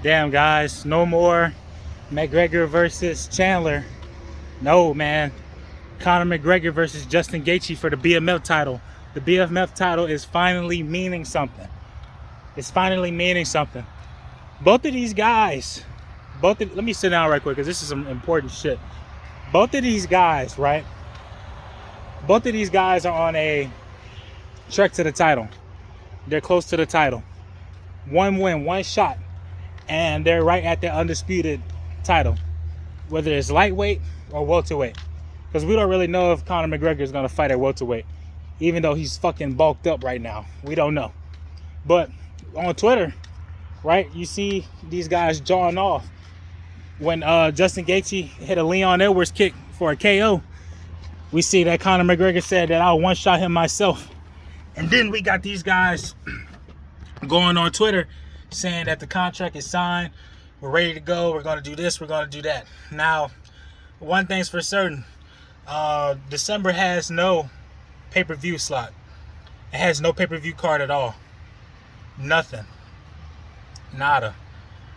Damn, guys, no more McGregor versus Chandler. No, man. Conor McGregor versus Justin Gaethje for the BMF title. The BMF title is finally meaning something. It's finally meaning something. Both of these guys, let me sit down right quick because this is some important shit. Both of these guys, right? Both of these guys are on a trek to the title. They're close to the title. One win, one shot. And they're right at the undisputed title, whether it's lightweight or welterweight, because we don't really know if Conor McGregor is going to fight at welterweight, even though he's fucking bulked up right now. We don't know. But on Twitter, right, you see these guys jawing off when Justin Gaethje hit a Leon Edwards kick for a KO. We see that Conor McGregor said that I'll one-shot him myself. And then we got these guys going on Twitter saying that the contract is signed, we're ready to go, we're going to do this, we're going to do that. Now, one thing's for certain, December has no pay-per-view slot. It has no pay-per-view card at all. Nothing. Nada.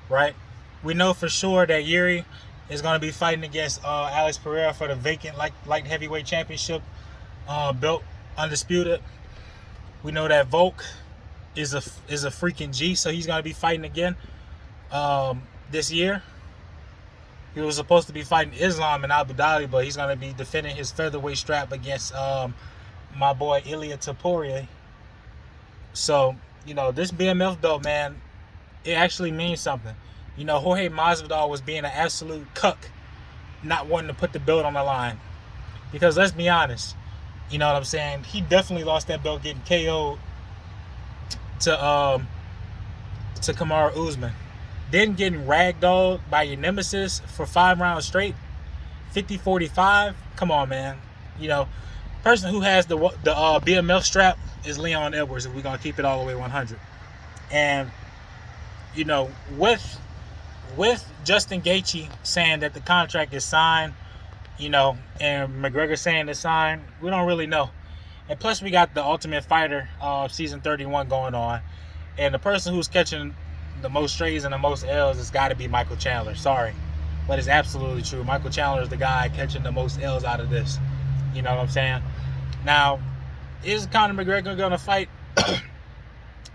Right? We know for sure that Yuri is going to be fighting against Alex Pereira for the vacant light heavyweight championship belt, undisputed. We know that Volk is a freaking G, so he's going to be fighting again this year. He was supposed to be fighting Islam in Abu Dhabi, but he's going to be defending his featherweight strap against my boy Ilia Topuria. So, this BMF belt, man, it actually means something. Jorge Masvidal was being an absolute cuck, not wanting to put the belt on the line. Because let's be honest, you know what I'm saying? He definitely lost that belt getting KO'd to Kamaru Usman. Then getting ragdolled by your nemesis for 5 rounds straight, 50-45. Come on, man. Person who has the BMF strap is Leon Edwards, if we're gonna keep it all the way 100. And with Justin Gaethje saying that the contract is signed, and McGregor saying it's signed, we don't really know. And plus, we got the Ultimate Fighter season 31 going on, and the person who's catching the most strays and the most L's has got to be Michael Chandler. Sorry, but it's absolutely true. Michael Chandler is the guy catching the most L's out of this. You know what I'm saying? Now, is Conor McGregor going to fight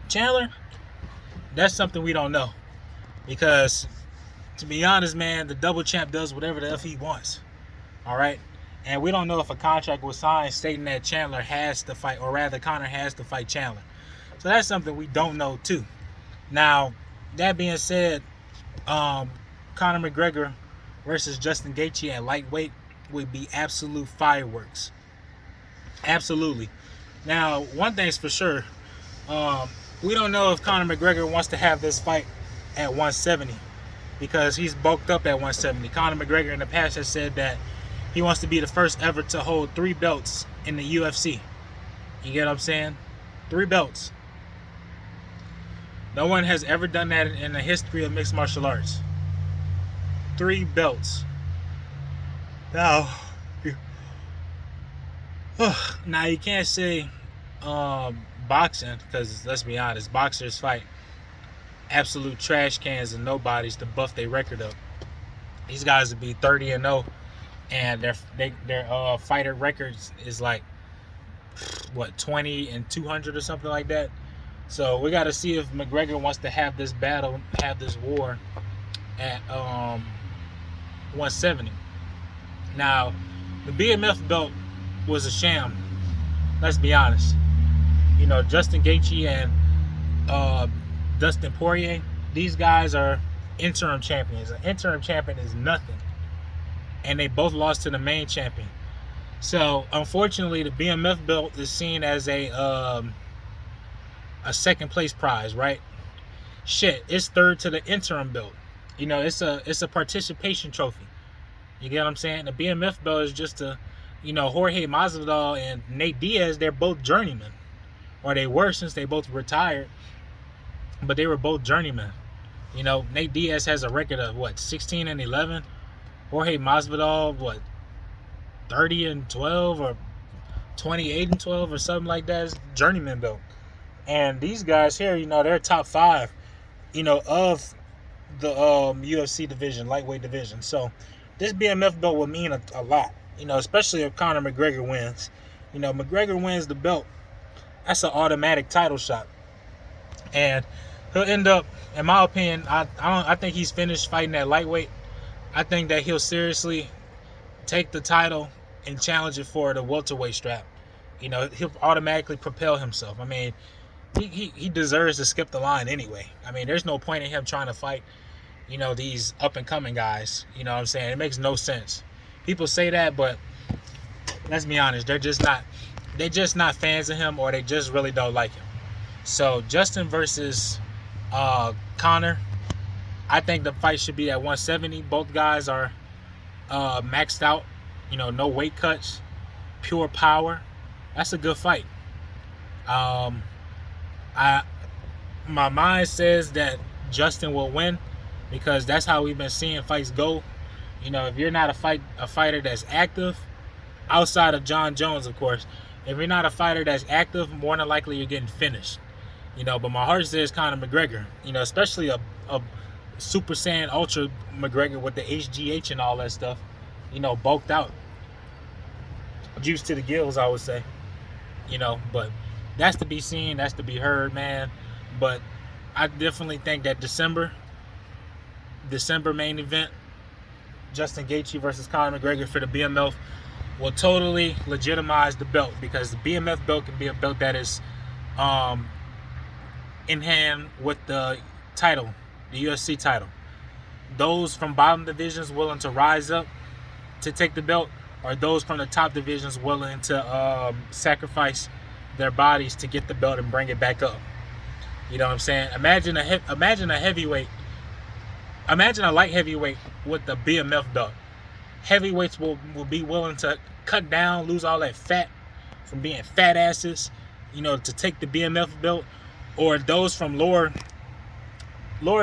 Chandler? That's something we don't know. Because, to be honest, man, the double champ does whatever the F he wants. All right? And we don't know if a contract was signed stating that Chandler has to fight, or rather Conor has to fight Chandler. So that's something we don't know too. Now, that being said, Conor McGregor versus Justin Gaethje at lightweight would be absolute fireworks. Absolutely. Now, one thing's for sure, we don't know if Conor McGregor wants to have this fight at 170 because he's bulked up at 170. Conor McGregor in the past has said that he wants to be the first ever to hold 3 belts in the UFC. You get what I'm saying? 3 belts. No one has ever done that in the history of mixed martial arts. 3 belts. Now you can't say boxing, because let's be honest, boxers fight absolute trash cans and nobodies to buff their record up. These guys would be 30-0, and their fighter records is like 20-200 or something like that. So we got to see if McGregor wants to have this battle, have this war at 170. Now, the BMF belt was a sham. Let's be honest. Justin Gaethje and Dustin Poirier, these guys are interim champions. An interim champion is nothing. And they both lost to the main champion. So, unfortunately, the BMF belt is seen as a second place prize, right? Shit, it's third to the interim belt. It's a participation trophy. You get what I'm saying? The BMF belt is just Jorge Masvidal and Nate Diaz, they're both journeymen. Or they were, since they both retired. But they were both journeymen. Nate Diaz has a record of 16-11. Jorge Masvidal, 30-12 or 28-12 or something like that. It's journeyman belt. And these guys here, they're top 5, of the UFC division, lightweight division. So this BMF belt will mean a lot, especially if Conor McGregor wins. McGregor wins the belt, that's an automatic title shot, and he'll end up, in my opinion, I think he's finished fighting at lightweight. I think that he'll seriously take the title and challenge it for the welterweight strap. He'll automatically propel himself. I mean, he deserves to skip the line anyway. I mean, there's no point in him trying to fight, these up and coming guys. You know what I'm saying? It makes no sense. People say that, but let's be honest, they're just not fans of him, or they just really don't like him. So Justin versus Conor, I think the fight should be at 170. Both guys are maxed out, no weight cuts, pure power. That's a good fight. My mind says that Justin will win, because that's how we've been seeing fights go. If you're not a fighter that's active, outside of John Jones, of course, if you're not a fighter that's active, more than likely you're getting finished. But my heart says Conor McGregor. Especially a Super Saiyan Ultra McGregor with the HGH and all that stuff. Bulked out, juice to the gills, I would say. But that's to be seen, that's to be heard, man. But I definitely think that December main event, Justin Gaethje versus Conor McGregor for the BMF, will totally legitimize the belt, because the BMF belt can be a belt that is in hand with the title, the UFC title. Those from bottom divisions willing to rise up to take the belt, or those from the top divisions willing to sacrifice their bodies to get the belt and bring it back up. You know what I'm saying? Imagine a heavyweight. Imagine a light heavyweight with the BMF belt. Heavyweights will be willing to cut down, lose all that fat from being fat asses, to take the BMF belt. Or those from lower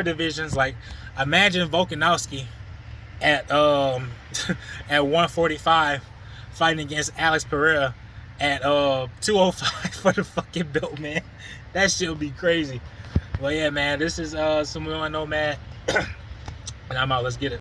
divisions, like imagine Volkanovski at at 145 fighting against Alex Pereira at 205 for the fucking belt, man. That shit would be crazy. Well, yeah, man, this is Someone I Know, man. And I'm out. Let's get it.